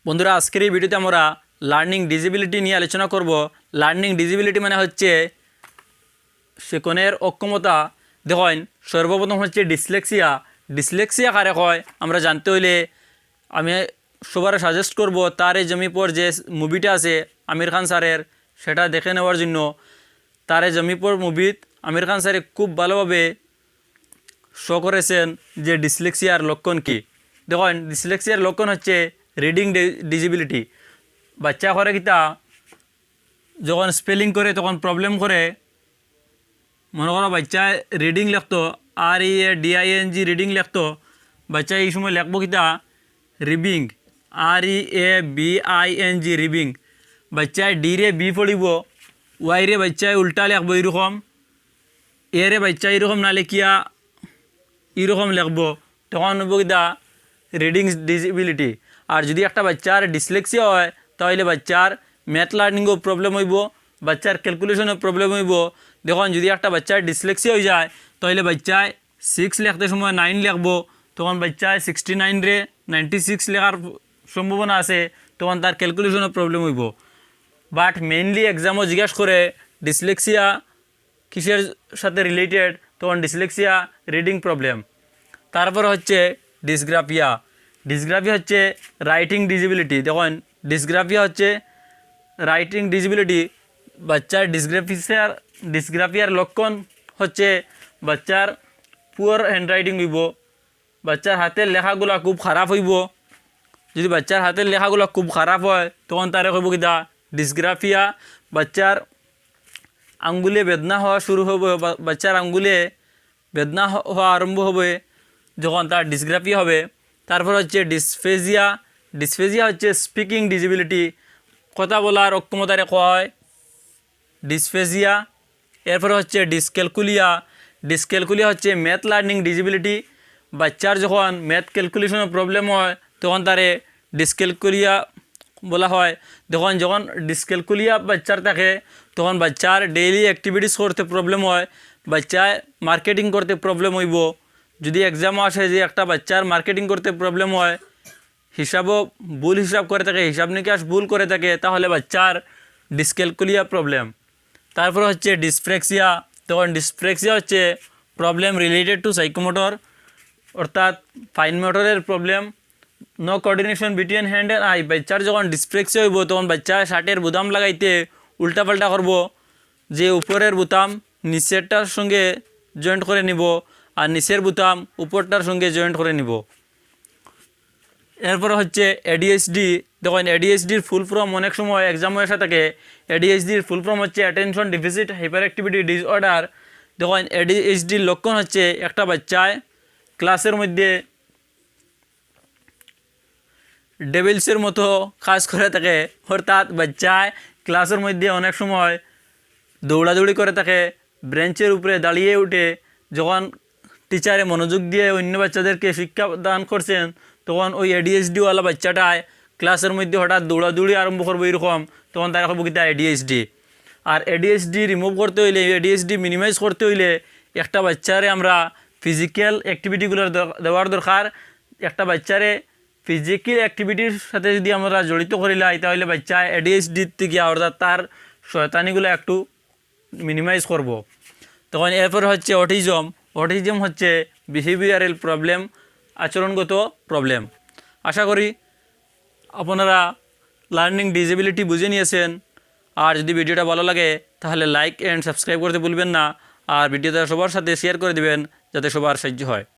বন্ধুরা আজকের এই ভিডিওতে আমরা লার্নিং ডিসেবিলিটি নিয়ে আলোচনা করব। লার্নিং ডিসেবিলিটি মানে হচ্ছে শেখনের অক্ষমতা। দেখেন সর্বপ্রথম হচ্ছে ডিসলেক্সিয়া। ডিসলেক্সিয়া কারে কয় আমরা জানতে হইলে আমি সবার সাজেস্ট করব তার এই জমি পর যে মুভিটা আছে আমির খান স্যারের, সেটা দেখে নেওয়ার জন্য। তার এই জমি পর মুভিত আমির খান স্যারে খুব ভালোভাবে শো করেছেন যে ডিসলেক্সিয়ার লক্ষণ কী। দেখেন ডিসলেক্সিয়ার লক্ষণ হচ্ছে রিডিং ডিসেবিলিটি। বাচ্চা করে কিতা যখন স্পেলিং করে তখন প্রবলেম করে। মনে করো বাচ্চা রিডিং লিখতো READING রিডিং লিখতো, বাচ্চা এই সময় লিখবো কিতা রিবিং REABING রিবিং। বাচ্চায় ডি রে বি পড়িব, ওয়াই রে বাচ্চায় উল্টা লিখবো এরকম, এ রে বাচ্চা এরকম না লিখিয়া এরকম লিখবো, তখন হইব কিতা রিডিং ডিসেবিলিটি। আর যদি একটা বাচ্চার ডিসলেক্সিয়া হয় তাহলে বাচ্চার ম্যাথ লার্নিংও প্রবলেম হইব, বাচ্চার ক্যালকুলেশনও প্রবলেম হইব। দেখুন যদি একটা বাচ্চার ডিসলেক্সিয়া হয়ে যায় তাহলে বাচ্চায় 6 লিখতে সময় 9 লিখবো, তখন বাচ্চায় 69 রে 96 লেখার সম্ভাবনা আছে, তখন তার ক্যালকুলেশনও প্রবলেম হইব। বাট মেইনলি এক্সামও জিজ্ঞাসা করে ডিসলেক্সিয়া কিসের সাথে রিলেটেড, তখন ডিসলেক্সিয়া রিডিং প্রবলেম। তারপর হচ্ছে ডিসগ্রাফিয়া। ডিসগ্রাফিয়া হচ্ছে রাইটিং ডিসেবিলিটি। দেখুন ডিসগ্রাফিয়া হচ্ছে রাইটিং ডিসেবিলিটি। বাচ্চার ডিসগ্রাফিয়ার লক্ষণ হচ্ছে বাচ্চার পুয়ার হ্যান্ডরাইটিং হইব, বাচ্চার হাতের লেখাগুলো খুব খারাপ হইব। যদি বাচ্চার হাতের লেখাগুলো খুব খারাপ হয় তখন তারে কইব কিতা ডিসগ্রাফিয়া। বাচ্চার আঙ্গুলে বেদনা হওয়া শুরু হবে, বাচ্চার আঙ্গুলে বেদনা হওয়া আরম্ভ হবে যখন তার ডিসগ্রাফিয়া হবে। তারপর হচ্ছে ডিসফেজিয়া। ডিসফেজিয়া হচ্ছে স্পিকিং ডিসেবিলিটি, কথা বলার অক্ষমতারে কয় ডিসফেজিয়া। এরপরে হচ্ছে ডিসক্যালকুলিয়া। ডিসক্যালকুলিয়া হচ্ছে ম্যাথ লার্নিং ডিসেবিলিটি। বাচ্চার যখন ম্যাথ ক্যালকুলেশনের প্রবলেম হয় তখন তারে ডিসক্যালকুলিয়া বলা হয়। যখন ডিসক্যালকুলিয়া বাচ্চার থাকে তখন বাচ্চার ডেইলি অ্যাক্টিভিটিস করতে প্রবলেম হয়, বাচ্চায় মার্কেটিং করতে প্রবলেম হইব। যদি এক্সামও আসে যে একটা বাচ্চার মার্কেটিং করতে প্রবলেম হয়, হিসাবও ভুল হিসাব করে থাকে, হিসাব নিকাশ ভুল করে থাকে, তাহলে বাচ্চার ডিসক্যালকুলিয়া প্রবলেম। তারপর হচ্ছে ডিসপ্রেক্সিয়া। তখন ডিসপ্রেক্সিয়া হচ্ছে প্রবলেম রিলেটেড টু সাইকোমোটর, অর্থাৎ ফাইন মোটরের problem. No coordination between hand and eye. বাচ্চার যখন ডিসপ্রেক্সিয়া হইব তখন বাচ্চা শার্টের বোতাম লাগাইতে উল্টাপাল্টা করব, যে উপরের বোতাম নিচেরটার সঙ্গে জয়েন্ট করে নিব আর নিচের বোতাম উপরটার সঙ্গে জয়েন্ট করে নিব। এরপর হচ্ছে ADHD। দেখুন ADHDর ফুল ফর্ম অনেক সময় এক্সামে এসে থাকে। ADHDর ফুল ফর্ম হচ্ছে অ্যাটেনশন ডেফিসিট হাইপারঅ্যাক্টিভিটি ডিসঅর্ডার। দেখুন ADHDর লক্ষণ হচ্ছে একটা বাচ্চায় ক্লাসের মধ্যে ডেভিলসের মতো কাজ করে থাকে, অর্থাৎ বাচ্চায় ক্লাসের মধ্যে অনেক সময় দৌড়াদৌড়ি করে থাকে, ব্রেঞ্চের উপরে দাঁড়িয়ে উঠে। যখন টিচারে মনোযোগ দিয়ে অন্য বাচ্চাদেরকে শিক্ষা দান করছেন তখন ওই ADHDওয়ালা বাচ্চাটায় ক্লাসের মধ্যে হঠাৎ দৌড়াদৌড়ি আরম্ভ করবো এরকম, তখন তারা কব কিতা ADHD। আর ADHD রিমুভ করতে হইলে, ADHD মিনিমাইজ করতে হইলে একটা বাচ্চারে আমরা ফিজিক্যাল অ্যাক্টিভিটিগুলো দেওয়ার দরকার। একটা বাচ্চারে ফিজিক্যাল অ্যাক্টিভিটির সাথে যদি আমরা জড়িত করিলাই তাহলে বাচ্চা ADHD থেকে অর্থাৎ তার শয়তানিগুলো একটু মিনিমাইজ করব। তখন এরপর হচ্ছে অটিজম। অটিজম হচ্ছে বিহেভিয়ারাল প্রবলেম, আচরণগত প্রবলেম। আশা করি আপনারা লার্নিং ডিসেবিলিটি বুঝে নিয়েছেন। আর যদি ভিডিওটা ভালো লাগে তাহলে লাইক অ্যান্ড সাবস্ক্রাইব করতে ভুলবেন না, আর ভিডিওটা সবার সাথে শেয়ার করে দেবেন যাতে সবার সাহায্য হয়।